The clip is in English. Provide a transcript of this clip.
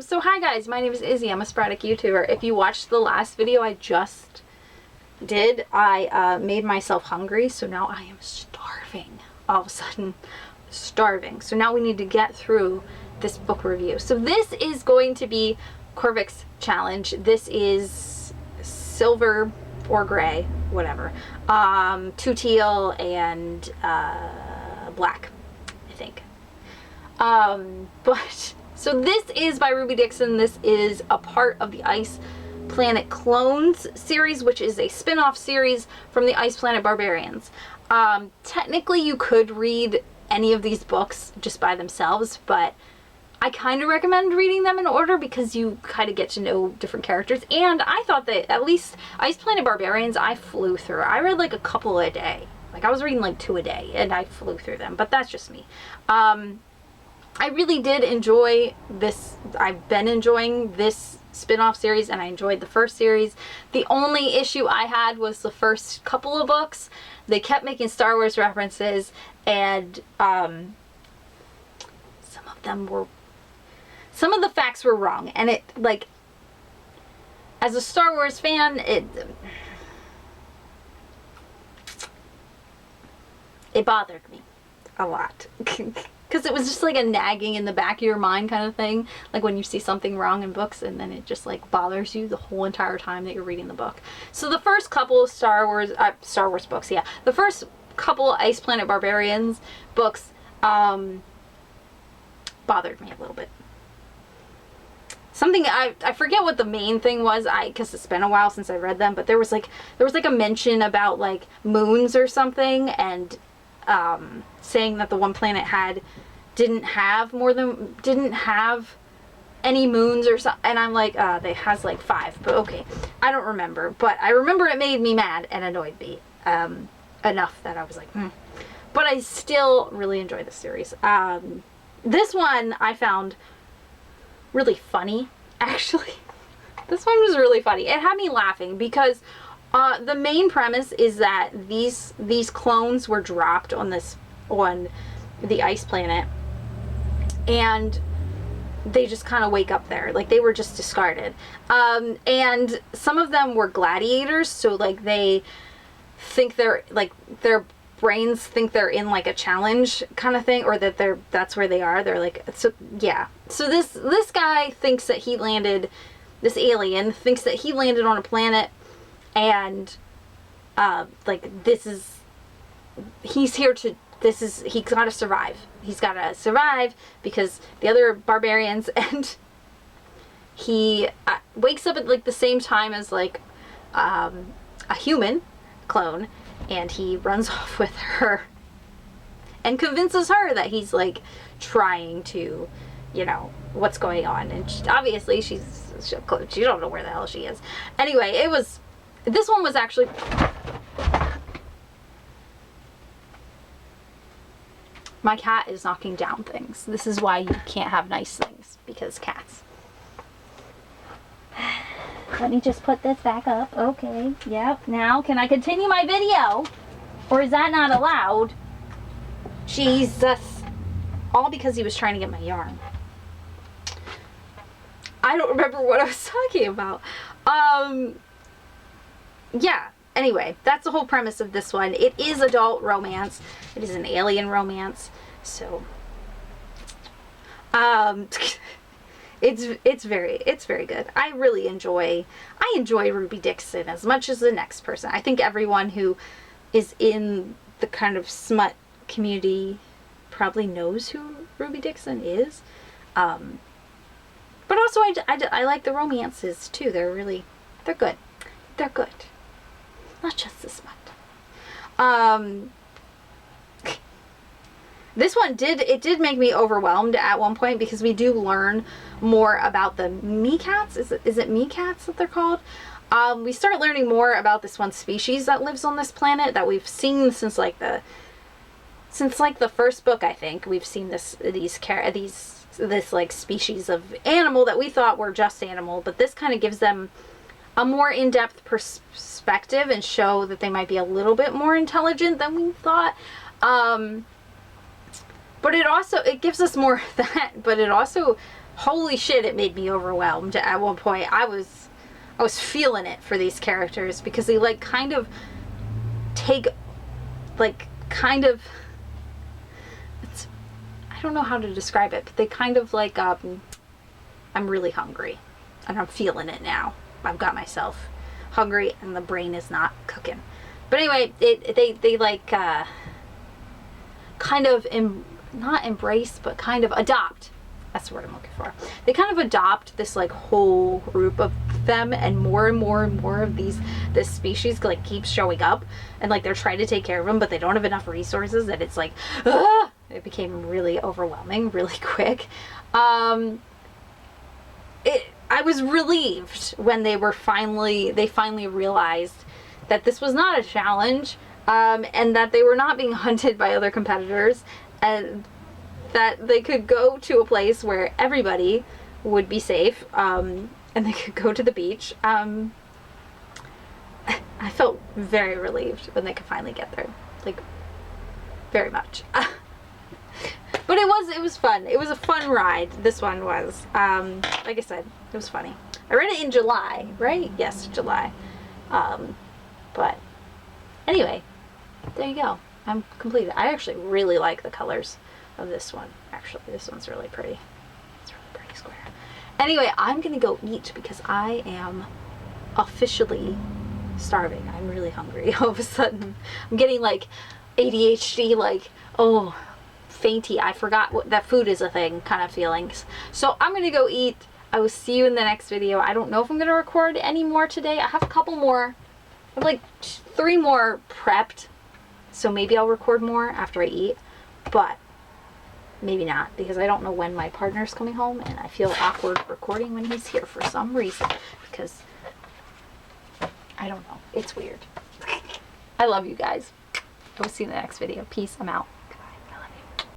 So hi guys, my name is Izzy. I'm a sporadic YouTuber. If you watched the last video I just did, I made myself hungry, so now I am starving. All of a sudden, starving. So now we need to get through this book review. So this is going to be Corvak's challenge. This is silver or gray, whatever. Two teal and black, I think. So this is by Ruby Dixon. This is a part of the Ice Planet Clones series, which is a spin-off series from the Ice Planet Barbarians. Technically you could read any of these books just by themselves, but I kind of recommend reading them in order because you kind of get to know different characters. And I thought that at least Ice Planet Barbarians, I flew through. I read like a couple a day. Like I was reading like 2 a day and I flew through them, but that's just me. I really did enjoy this. I've been enjoying this spin-off series and I enjoyed the first series. The only issue I had was the first couple of books. They kept making Star Wars references and some of the facts were wrong, and it, like, as a Star Wars fan, it bothered me a lot. Because it was just like a nagging in the back of your mind kind of thing. Like when you see something wrong in books and then it just like bothers you the whole entire time that you're reading the book. So the first couple of Star Wars books, yeah. The first couple Ice Planet Barbarians books bothered me a little bit. Something, I forget what the main thing was, because it's been a while since I read them, but there was like a mention about like moons or something, and saying that the one planet didn't have any moons or something, and I'm like, they has like 5, but okay, I don't remember, but I remember it made me mad and annoyed me enough that I was like, but I still really enjoy the series. This one I found really funny, actually. This one was really funny. It had me laughing because the main premise is that these clones were dropped on the ice planet, and they just kind of wake up there. Like they were just discarded. And some of them were gladiators, so like they think they're like, their brains think they're in like a challenge kind of thing, or that that's where they are. They're like, so yeah. So this guy thinks that he landed, this alien thinks that he landed on a planet, and like he's gotta survive. He's gotta survive because the other barbarians, and he wakes up at like the same time as like a human clone, and he runs off with her and convinces her that he's like trying to, you know, what's going on. And obviously she don't know where the hell she is. Anyway, this one was actually, my cat is knocking down things. This is why you can't have nice things, because cats. Let me just put this back up. Okay, yep. Now, can I continue my video? Or is that not allowed? Jesus. All because he was trying to get my yarn. I don't remember what I was talking about. Yeah. Anyway, that's the whole premise of this one. It is adult romance. It is an alien romance. So, it's very good. I enjoy Ruby Dixon as much as the next person. I think everyone who is in the kind of smut community probably knows who Ruby Dixon is. But also I like the romances too. They're good. They're good. Not just the smut. This one did make me overwhelmed at one point, because we do learn more about the meerkats. Is it meerkats that they're called? We start learning more about this one species that lives on this planet that we've seen since like the first book. I think we've seen this like species of animal that we thought were just animal, but this kind of gives them a more in-depth perspective and show that they might be a little bit more intelligent than we thought. But it gives us more of that, but it also holy shit, it made me overwhelmed. At one point, I was feeling it for these characters because they like kind of take, like, kind of, it's, I don't know how to describe it, but they kind of like, I'm really hungry and I'm feeling it now. I've got myself hungry and the brain is not cooking. But anyway, they like, kind of, not embrace, but kind of adopt. That's the word I'm looking for. They kind of adopt this like whole group of them, and more and more and more of this species like keeps showing up, and like they're trying to take care of them, but they don't have enough resources, and it's like, ah! It became really overwhelming really quick. I was relieved when they finally realized that this was not a challenge, and that they were not being hunted by other competitors, and that they could go to a place where everybody would be safe, and they could go to the beach. I felt very relieved when they could finally get there, like, very much. But it was fun. It was a fun ride. This one was, like I said, it was funny. I read it in July, right? Yes, July. But anyway, there you go. I'm completed. I actually really like the colors of this one. Actually, this one's really pretty. It's really pretty square. Anyway, I'm gonna go eat because I am officially starving. I'm really hungry. All of a sudden, I'm getting like ADHD, like, oh, fainty. I forgot that food is a thing kind of feelings. So I'm gonna go eat. I will see you in the next video. I don't know if I'm gonna record any more today. I have a couple more. I have like 3 more prepped. So maybe I'll record more after I eat, but maybe not, because I don't know when my partner's coming home, and I feel awkward recording when he's here for some reason, because I don't know. It's weird. I love you guys. I will see you in the next video. Peace. I'm out.